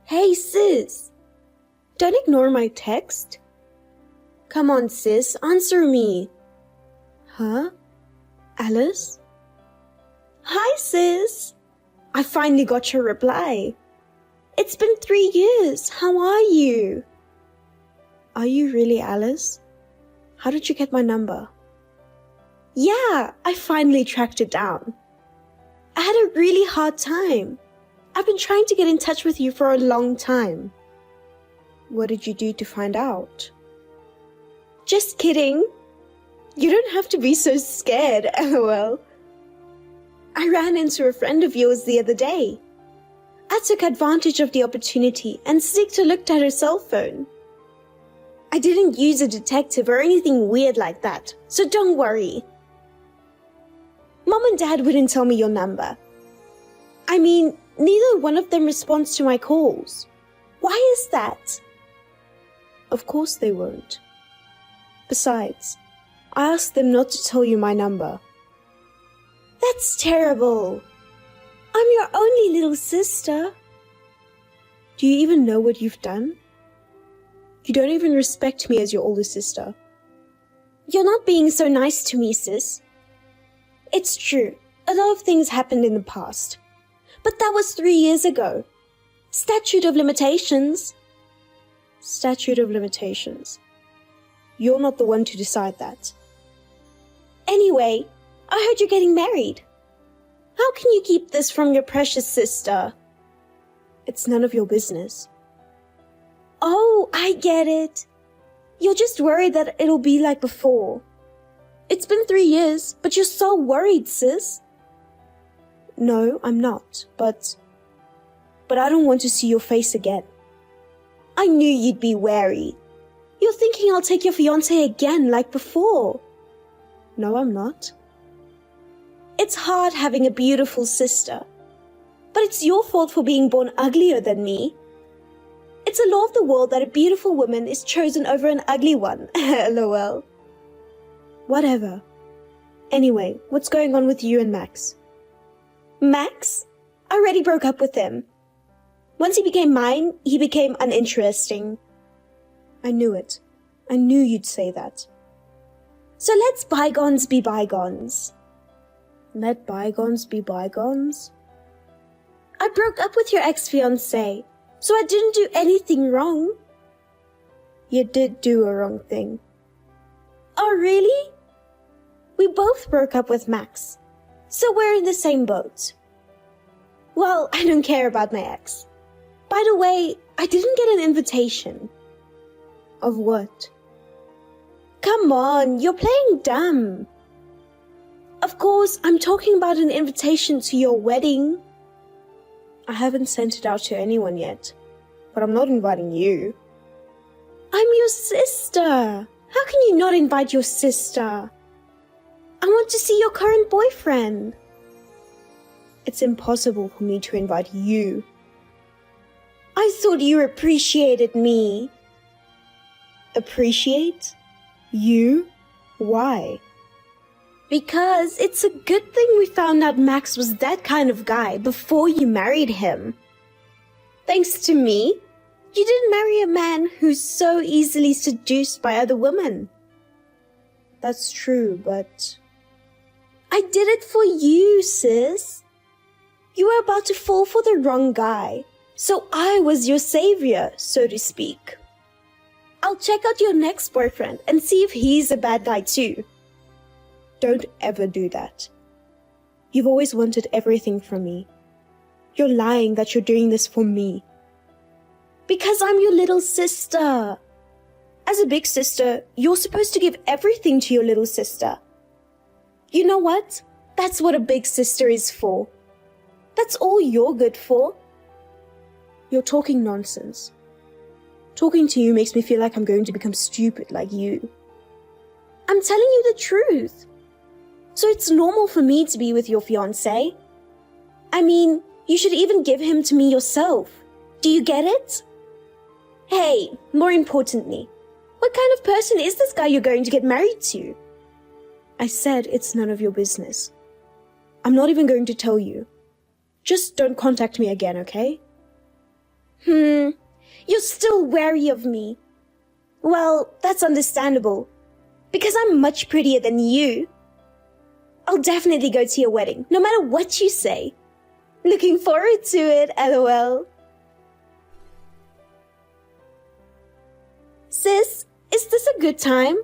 Hey sis, don't ignore my text. Come on sis, answer me. Huh? Alice? Hi sis. I finally got your reply. It's been 3 years. How are you? Are you really Alice? How did you get my number? Yeah, I finally tracked it down. I had a really hard time. I've been trying to get in touch with you for a long time. What did you do to find out? Just kidding. You don't have to be so scared, lol. I ran into a friend of yours the other day. I took advantage of the opportunity and sneaked a look at her cell phone. I didn't use a detective or anything weird like that, so don't worry. Mom and Dad wouldn't tell me your number. I mean, neither one of them responds to my calls. Why is that? Of course they won't. Besides, I asked them not to tell you my number. That's terrible. I'm your only little sister. Do you even know what you've done? You don't even respect me as your older sister. You're not being so nice to me, sis. It's true, a lot of things happened in the past. But that was 3 years ago. Statute of limitations. Statute of limitations. You're not the one to decide that. Anyway, I heard you're getting married. How can you keep this from your precious sister? It's none of your business. Oh, I get it. You're just worried that it'll be like before. It's been 3 years, but you're so worried, sis. No, I'm not, but I don't want to see your face again. I knew you'd be wary. You're thinking I'll take your fiancé again like before. No, I'm not. It's hard having a beautiful sister, but it's your fault for being born uglier than me. It's a law of the world that a beautiful woman is chosen over an ugly one. LOL. Whatever. Anyway, what's going on with you and Max? Max? I already broke up with him. Once he became mine, he became uninteresting. I knew it. I knew you'd say that. So let's bygones be bygones. Let bygones be bygones? I broke up with your ex-fiancé, so I didn't do anything wrong. You did do a wrong thing. Oh, really? We both broke up with Max, so we're in the same boat. Well, I don't care about my ex. By the way, I didn't get an invitation. Of what? Come on, you're playing dumb. Of course, I'm talking about an invitation to your wedding. I haven't sent it out to anyone yet, but I'm not inviting you. I'm your sister. How can you not invite your sister? I want to see your current boyfriend. It's impossible for me to invite you. I thought you appreciated me. Appreciate? You? Why? Because it's a good thing we found out Max was that kind of guy before you married him. Thanks to me, you didn't marry a man who's so easily seduced by other women. That's true, but I did it for you, sis. You were about to fall for the wrong guy, so I was your savior, so to speak. I'll check out your next boyfriend and see if he's a bad guy too. Don't ever do that. You've always wanted everything from me. You're lying that you're doing this for me. Because I'm your little sister. As a big sister, you're supposed to give everything to your little sister. You know what? That's what a big sister is for. That's all you're good for. You're talking nonsense. Talking to you makes me feel like I'm going to become stupid like you. I'm telling you the truth. So it's normal for me to be with your fiancé. I mean, you should even give him to me yourself. Do you get it? Hey, more importantly, what kind of person is this guy you're going to get married to? I said it's none of your business. I'm not even going to tell you. Just don't contact me again, okay? You're still wary of me. Well, that's understandable, because I'm much prettier than you. I'll definitely go to your wedding, no matter what you say. Looking forward to it, LOL. Sis, is this a good time?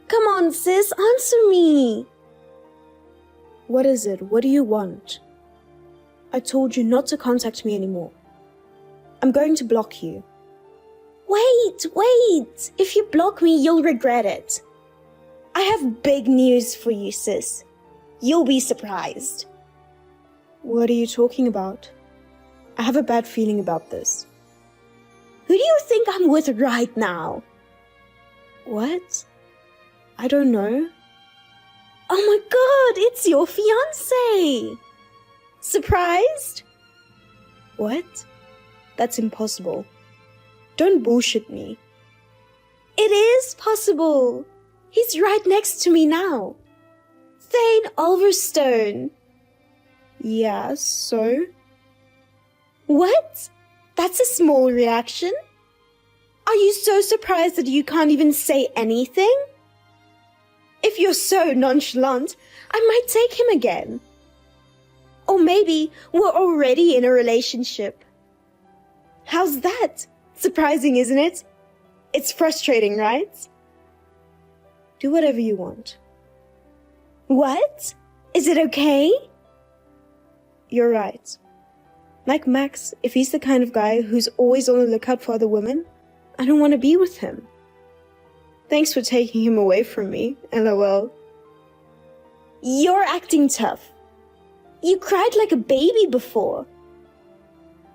Come on, sis, answer me. What is it? What do you want? I told you not to contact me anymore. I'm going to block you. Wait. If you block me, you'll regret it. I have big news for you, sis. You'll be surprised. What are you talking about? I have a bad feeling about this. Who do you think I'm with right now? What? I don't know. Oh my god, it's your fiancé! Surprised? What? That's impossible. Don't bullshit me. It is possible. He's right next to me now. Thane Ulverstone. Yeah, so? What? That's a small reaction? Are you so surprised that you can't even say anything? If you're so nonchalant, I might take him again. Or maybe we're already in a relationship. How's that? Surprising, isn't it? It's frustrating, right? Do whatever you want. What? Is it okay? You're right. Like Max, if he's the kind of guy who's always on the lookout for other women, I don't want to be with him. Thanks for taking him away from me, LOL. You're acting tough. You cried like a baby before.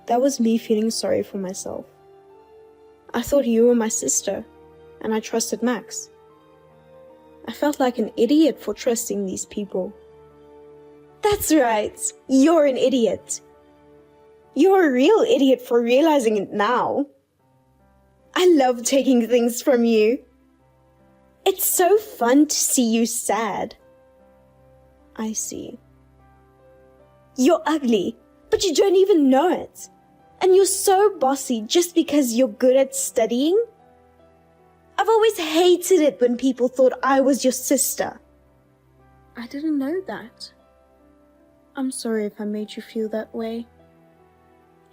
That was me feeling sorry for myself. I thought you were my sister, and I trusted Max. I felt like an idiot for trusting these people. That's right, you're an idiot. You're a real idiot for realizing it now. I love taking things from you. It's so fun to see you sad. I see. You're ugly, but you don't even know it. And you're so bossy just because you're good at studying. I've always hated it when people thought I was your sister. I didn't know that. I'm sorry if I made you feel that way.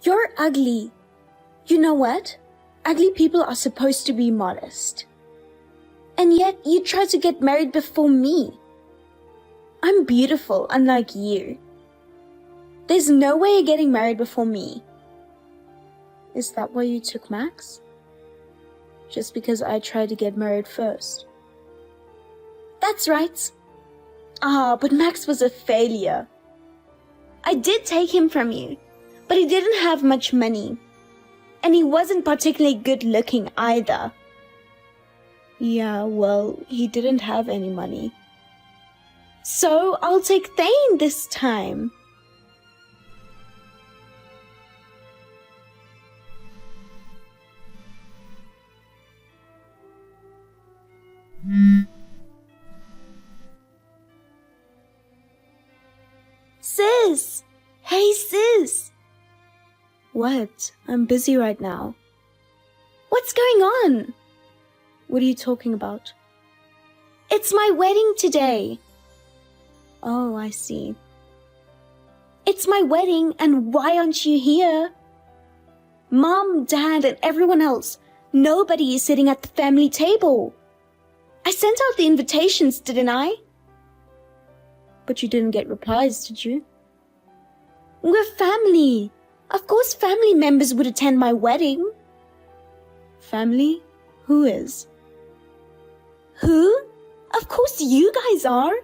You're ugly. You know what? Ugly people are supposed to be modest. And yet you tried to get married before me. I'm beautiful, unlike you. There's no way you're getting married before me. Is that why you took Max? Just because I tried to get married first? That's right. But Max was a failure. I did take him from you, but he didn't have much money. And he wasn't particularly good looking either. Yeah, well, he didn't have any money. So I'll take Thane this time. Sis! Hey, sis! What? I'm busy right now. What's going on? What are you talking about? It's my wedding today. Oh, I see. It's my wedding, and why aren't you here? Mom, Dad, and everyone else, nobody is sitting at the family table. I sent out the invitations, didn't I? But you didn't get replies, did you? We're family. Of course family members would attend my wedding. Family? Who is? Who? Of course you guys are.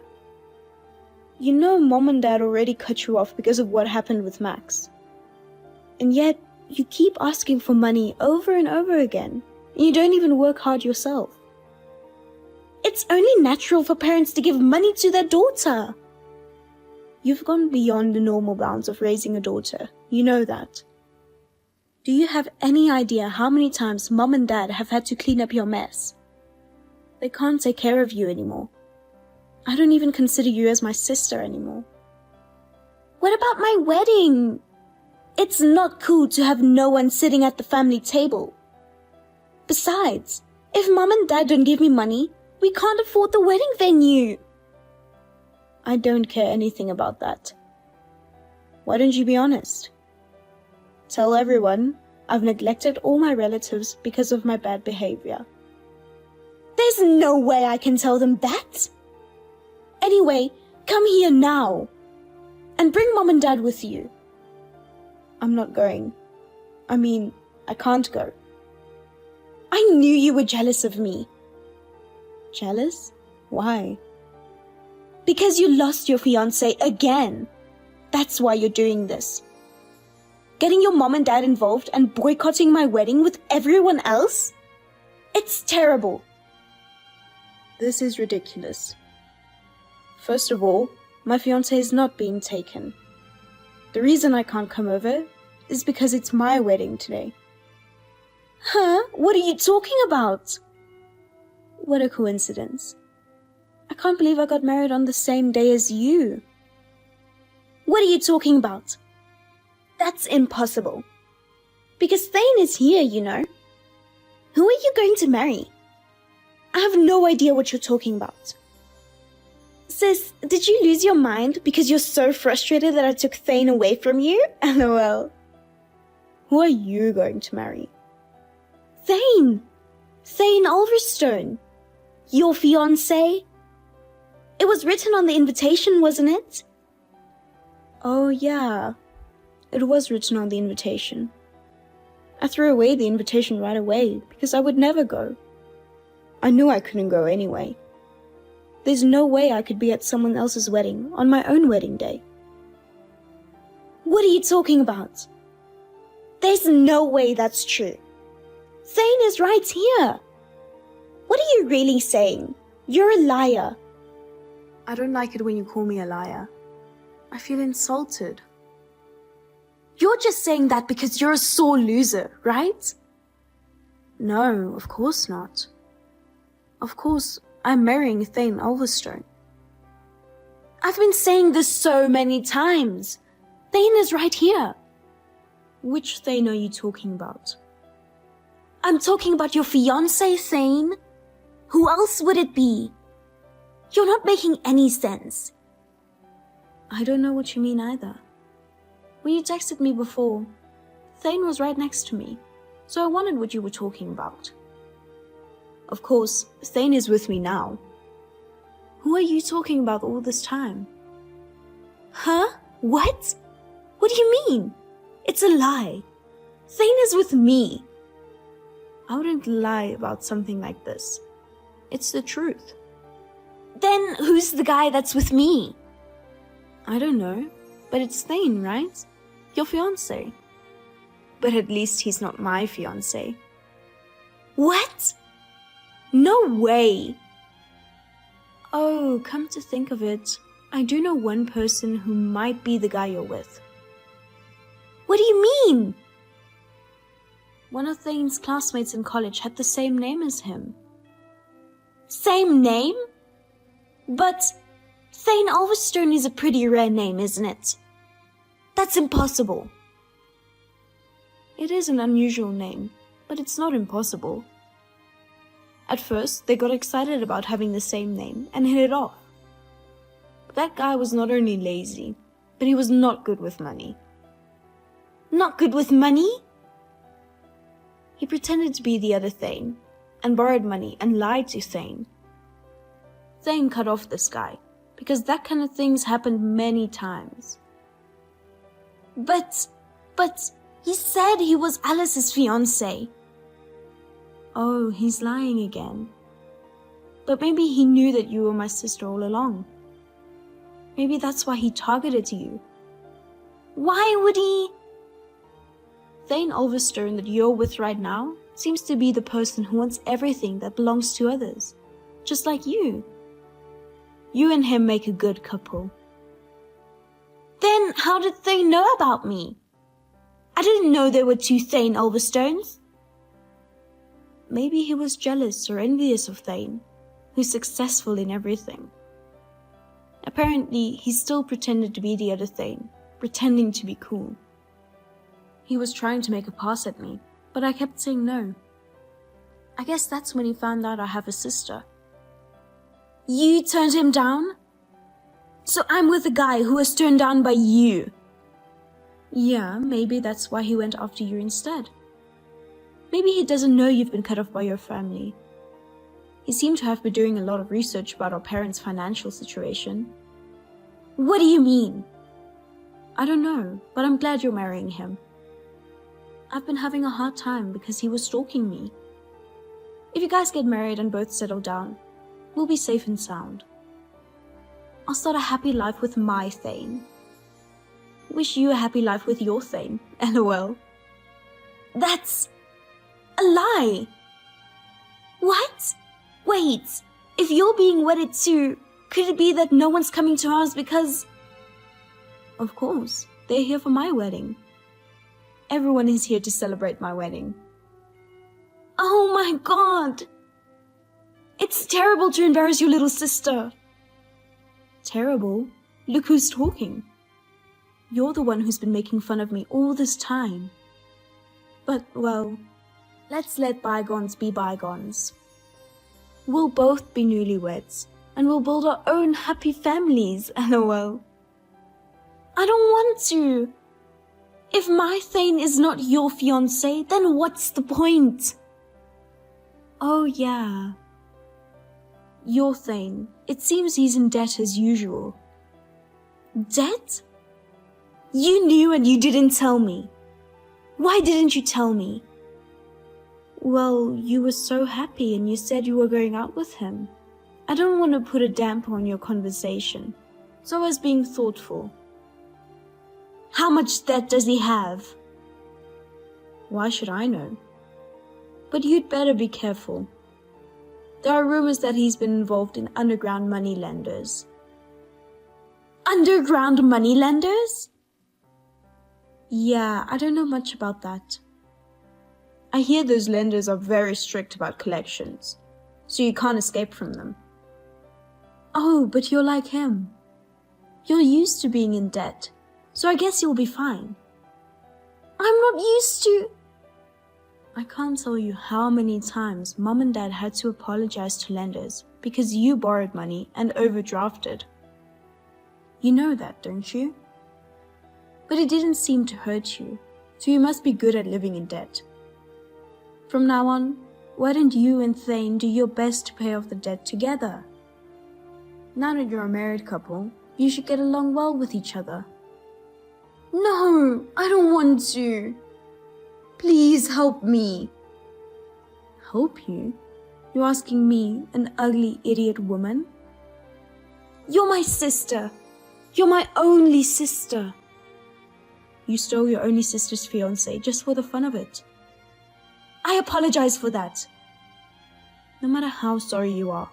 You know Mom and Dad already cut you off because of what happened with Max. And yet, you keep asking for money over and over again. And you don't even work hard yourself. It's only natural for parents to give money to their daughter. You've gone beyond the normal bounds of raising a daughter. You know that. Do you have any idea how many times Mom and Dad have had to clean up your mess? They can't take care of you anymore. I don't even consider you as my sister anymore. What about my wedding? It's not cool to have no one sitting at the family table. Besides, if Mom and Dad don't give me money, we can't afford the wedding venue. I don't care anything about that. Why don't you be honest? Tell everyone I've neglected all my relatives because of my bad behavior. There's no way I can tell them that. Anyway, come here now. And bring Mom and Dad with you. I'm not going. I can't go. I knew you were jealous of me. Jealous? Why? Because you lost your fiancé again. That's why you're doing this. Getting your mom and dad involved and boycotting my wedding with everyone else? It's terrible. This is ridiculous. First of all, my fiancé is not being taken. The reason I can't come over is because it's my wedding today. Huh? What are you talking about? What a coincidence. I can't believe I got married on the same day as you. What are you talking about? That's impossible. Because Thane is here, you know. Who are you going to marry? I have no idea what you're talking about. Sis, did you lose your mind because you're so frustrated that I took Thane away from you? LOL. Who are you going to marry? Thane Ulverstone. Your fiancé? It was written on the invitation, wasn't it? Oh yeah, it was written on the invitation. I threw away the invitation right away because I would never go. I knew I couldn't go anyway. There's no way I could be at someone else's wedding on my own wedding day. What are you talking about? There's no way that's true. Thane is right here. What are you really saying? You're a liar. I don't like it when you call me a liar. I feel insulted. You're just saying that because you're a sore loser, right? No, of course not. Of course, I'm marrying Thane Ulverstone. I've been saying this so many times. Thane is right here. Which Thane are you talking about? I'm talking about your fiancé, Thane. Who else would it be? You're not making any sense. I don't know what you mean either. When you texted me before, Thane was right next to me, so I wondered what you were talking about. Of course, Thane is with me now. Who are you talking about all this time? Huh? What? What do you mean? It's a lie. Thane is with me. I wouldn't lie about something like this. It's the truth. Then who's the guy that's with me? I don't know, but it's Thane, right? Your fiancé. But at least he's not my fiancé. What? No way! Oh, come to think of it, I do know one person who might be the guy you're with. What do you mean? One of Thane's classmates in college had the same name as him. Same name? But Thane Ulverstone is a pretty rare name, isn't it? That's impossible. It is an unusual name, but it's not impossible. At first, they got excited about having the same name and hit it off. But that guy was not only lazy, but he was not good with money. Not good with money? He pretended to be the other Thane and borrowed money and lied to Thane. Thane cut off this guy because that kind of things happened many times. But he said he was Alice's fiancé. Oh, he's lying again. But maybe he knew that you were my sister all along. Maybe that's why he targeted you. Why would he? Thane Ulverstone that you're with right now seems to be the person who wants everything that belongs to others, just like you. You and him make a good couple. Then how did Thane know about me? I didn't know there were two Thane Ulverstones. Maybe he was jealous or envious of Thane. who's successful in everything. Apparently, he still pretended to be the other Thane, pretending to be cool. He was trying to make a pass at me, but I kept saying no. I guess that's when he found out I have a sister. You turned him down? So I'm with a guy who was turned down by you. Yeah, maybe that's why he went after you instead. Maybe he doesn't know you've been cut off by your family. He seemed to have been doing a lot of research about our parents' financial situation. What do you mean? I don't know, but I'm glad you're marrying him. I've been having a hard time because he was stalking me. If you guys get married and both settle down, we'll be safe and sound. I'll start a happy life with my Thane. Wish you a happy life with your Thane, LOL. That's a lie. What? Wait, if you're being wedded too, could it be that no one's coming to ours because... Of course, they're here for my wedding. Everyone is here to celebrate my wedding. Oh my god! It's terrible to embarrass your little sister. Terrible? Look who's talking. You're the one who's been making fun of me all this time. But, well, let's let bygones be bygones. We'll both be newlyweds, and we'll build our own happy families, LOL. I don't want to. If my Thane is not your fiancé, then what's the point? Oh yeah. Your Thane. It seems he's in debt as usual. Debt? You knew and you didn't tell me. Why didn't you tell me? Well, you were so happy and you said you were going out with him. I don't want to put a damper on your conversation, so I was being thoughtful. How much debt does he have? Why should I know? But you'd better be careful. There are rumors that he's been involved in underground money lenders. Underground money lenders? Yeah, I don't know much about that. I hear those lenders are very strict about collections, so you can't escape from them. Oh, but you're like him. You're used to being in debt, so I guess you'll be fine. I'm not used to... I can't tell you how many times Mom and Dad had to apologize to lenders because you borrowed money and overdrafted. You know that, don't you? But it didn't seem to hurt you, so you must be good at living in debt. From now on, why don't you and Thane do your best to pay off the debt together? Now that you're a married couple, you should get along well with each other. No, I don't want to. Please help me. Help you? You're asking me, an ugly idiot woman? You're my sister. You're my only sister. You stole your only sister's fiancé just for the fun of it. I apologize for that. No matter how sorry you are,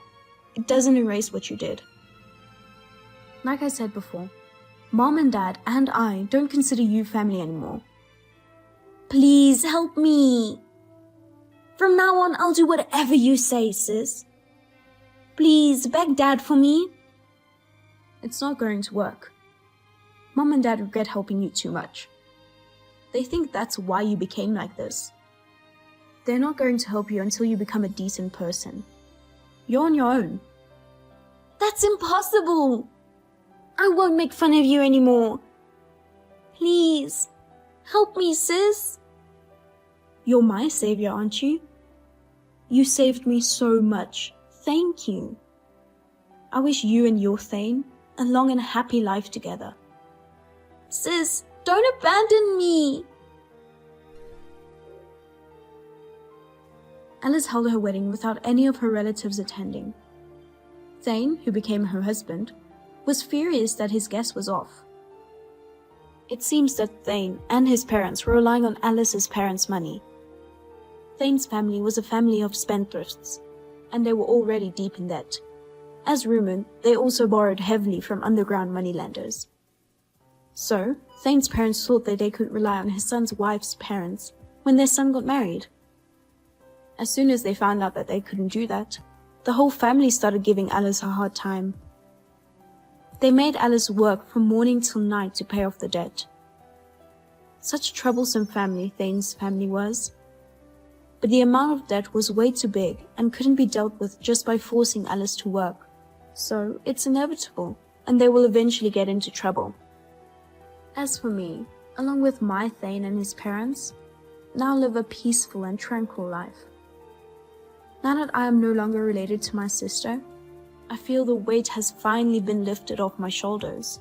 it doesn't erase what you did. Like I said before, Mom and Dad and I don't consider you family anymore. Please help me. From now on, I'll do whatever you say, sis. Please, beg Dad for me. It's not going to work. Mom and Dad regret helping you too much. They think that's why you became like this. They're not going to help you until you become a decent person. You're on your own. That's impossible. I won't make fun of you anymore. Please, help me, sis. You're my savior, aren't you? You saved me so much. Thank you. I wish you and your Thane a long and happy life together. Sis, don't abandon me. Alice held her wedding without any of her relatives attending. Thane, who became her husband, was furious that his guest was off. It seems that Thane and his parents were relying on Alice's parents' money. Thane's family was a family of spendthrifts, and they were already deep in debt. As rumored, they also borrowed heavily from underground moneylenders. So, Thane's parents thought that they could rely on his son's wife's parents when their son got married. As soon as they found out that they couldn't do that, the whole family started giving Alice a hard time. They made Alice work from morning till night to pay off the debt. Such a troublesome family Thane's family was. But the amount of debt was way too big and couldn't be dealt with just by forcing Alice to work. So it's inevitable, and they will eventually get into trouble. As for me, along with my Thane and his parents, now live a peaceful and tranquil life. Now that I am no longer related to my sister, I feel the weight has finally been lifted off my shoulders.